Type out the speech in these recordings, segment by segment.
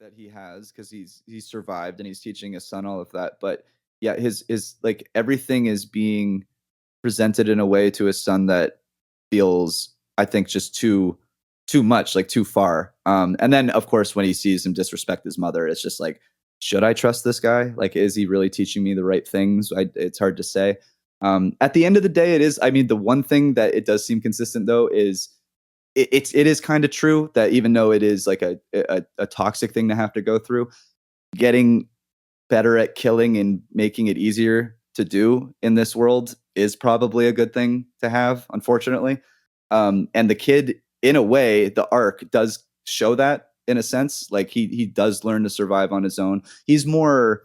that he has because he's survived and he's teaching his son all of that. But yeah, his like everything is being presented in a way to his son that feels, I think, just too much, like too far. And then of course when he sees him disrespect his mother, it's just like, should I trust this guy? Like, is he really teaching me the right things? It's hard to say. At the end of the day, it is. I mean, the one thing that it does seem consistent though is it is kind of true that even though it is like a toxic thing to have to go through, getting better at killing and making it easier to do in this world is probably a good thing to have, unfortunately. And the kid, in a way, the arc does show that in a sense. Like he does learn to survive on his own. He's more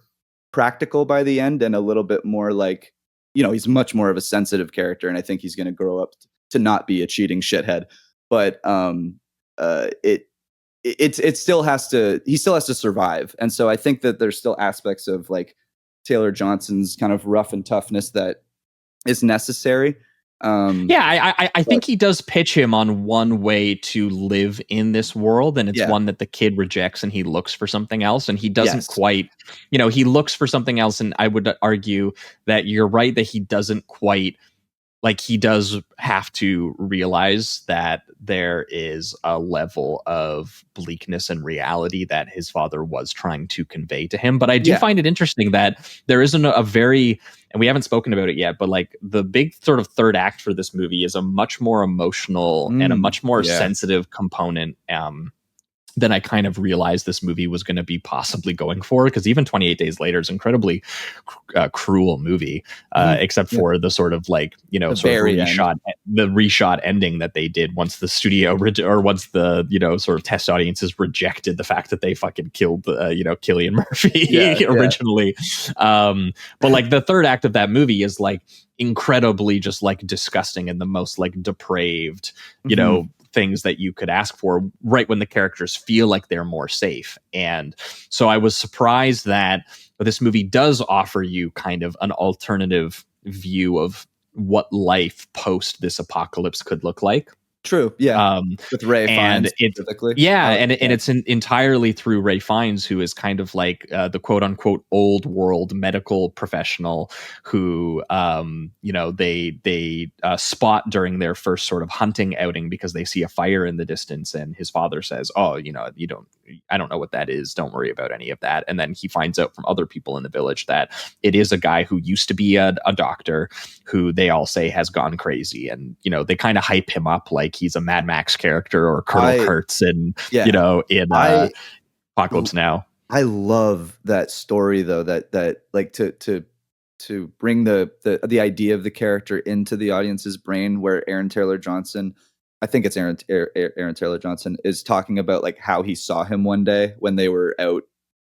practical by the end and a little bit more like, he's much more of a sensitive character. And I think he's going to grow up to not be a cheating shithead. But it still has to, he still has to survive. And so I think that there's still aspects of like Taylor Johnson's kind of rough and toughness that is necessary. I think he does pitch him on one way to live in this world, and it's one that the kid rejects, and he looks for something else, and he doesn't quite, he looks for something else. And I would argue that you're right, that he doesn't quite, like, he does have to realize that there is a level of bleakness and reality that his father was trying to convey to him. But I do find it interesting that there isn't a very, and we haven't spoken about it yet, but like the big sort of third act for this movie is a much more emotional and a much more sensitive component than I kind of realized this movie was going to be possibly going for, because even 28 Days Later is incredibly cruel movie, except for the sort of like, sort of reshot ending that they did once the studio or once the, sort of test audiences rejected the fact that they fucking killed, Cillian Murphy originally. But like the third act of that movie is like incredibly just like disgusting and the most like depraved, things that you could ask for right when the characters feel like they're more safe. And so I was surprised that this movie does offer you kind of an alternative view of what life post this apocalypse could look like. True. Yeah. With Ray Fiennes specifically. It's entirely through Ray Fiennes, who is kind of like the quote unquote old world medical professional who, they spot during their first sort of hunting outing because they see a fire in the distance. And his father says, I don't know what that is. Don't worry about any of that. And then he finds out from other people in the village that it is a guy who used to be a doctor who they all say has gone crazy. And, they kind of hype him up like he's a Mad Max character or Colonel Kurtz in Apocalypse Now. I love that story though, that like to bring the idea of the character into the audience's brain, where Aaron Taylor Johnson, I think it's Aaron Taylor Johnson, is talking about like how he saw him one day when they were out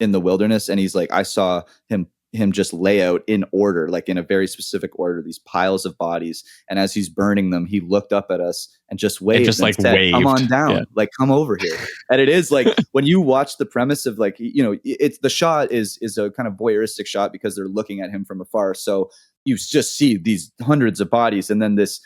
in the wilderness, and he's like, I saw him just lay out in order, like in a very specific order, these piles of bodies. And as he's burning them, he looked up at us and just waved, and said, waved. Come on down, like come over here. And it is like when you watch the premise of like, it's the shot is a kind of voyeuristic shot because they're looking at him from afar. So you just see these hundreds of bodies, and then this,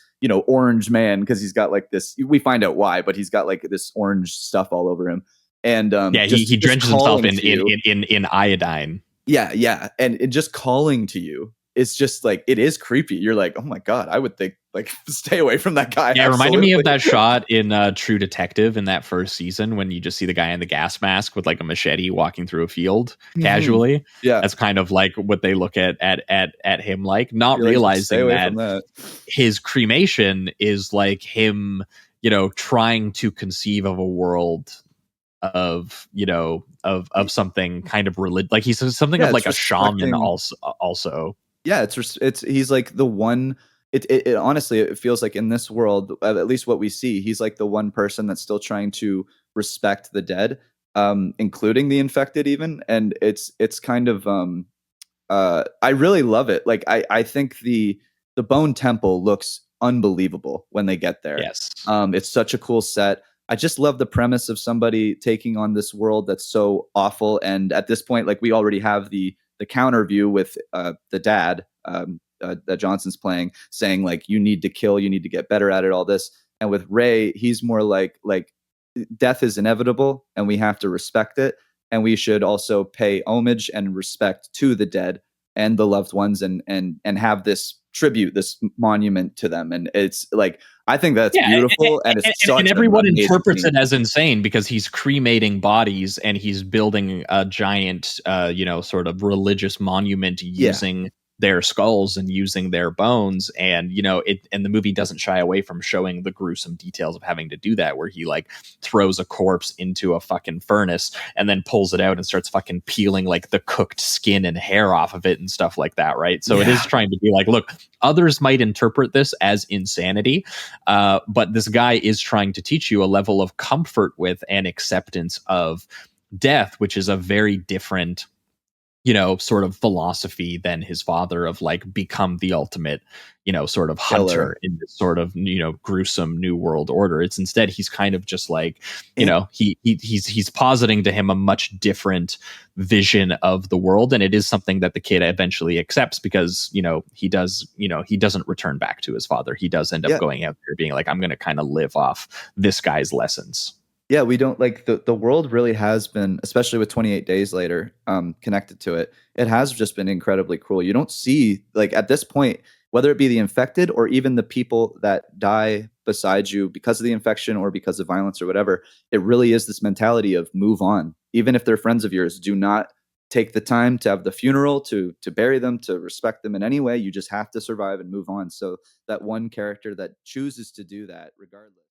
orange man, because he's got like this, we find out why, but he's got like this orange stuff all over him. And he drenches himself in iodine. Yeah. And it just calling to you is just like, it is creepy. You're like, oh my God, I would think like stay away from that guy. Yeah, it reminded me of that shot in True Detective in that first season when you just see the guy in the gas mask with like a machete walking through a field casually. Yeah. That's kind of like what they look at him like, not realizing that his cremation is like him, trying to conceive of a world of something kind of religious, like he's something of like a shaman also. It's he's like the one, it honestly, it feels like in this world, at least what we see, he's like the one person that's still trying to respect the dead, including the infected even. And it's kind of I really love it. Like I think the Bone Temple looks unbelievable when they get there. Yes. It's such a cool set. I just love the premise of somebody taking on this world that's so awful. And at this point, like we already have the counter view with the dad that Johnson's playing, saying like, you need to kill, you need to get better at it, all this. And with Ray, he's more like death is inevitable and we have to respect it. and we should also pay homage and respect to the dead and the loved ones, and have this tribute, this monument to them. And it's like, I think that's Yeah, beautiful, and it's and such an everyone amazing interprets scene. it as insane because he's cremating bodies and he's building a giant, sort of religious monument Yeah, using their skulls and using their bones. And and the movie doesn't shy away from showing the gruesome details of having to do that, where he like throws a corpse into a fucking furnace and then pulls it out and starts fucking peeling like the cooked skin and hair off of it and stuff like that, right? So it is yeah, trying to be like, look, others might interpret this as insanity, but this guy is trying to teach you a level of comfort with and acceptance of death, which is a very different, sort of philosophy than his father of like become the ultimate, sort of killer. hunter in this sort of, gruesome new world order. It's instead he's kind of just like, It, he's positing to him a much different vision of the world, and it is something that the kid eventually accepts because he doesn't return back to his father. He does end up yeah, going out there being like, I'm going to kind of live off this guy's lessons. yeah, we don't like the world really has been, especially with 28 Days Later, connected to it. It has just been incredibly cruel. You don't see, like, at this point, whether it be the infected or even the people that die beside you because of the infection or because of violence or whatever, it really is this mentality of move on. Even if they're friends of yours, do not take the time to have the funeral, to bury them, to respect them in any way. You just have to survive and move on. So that one character that chooses to do that regardless.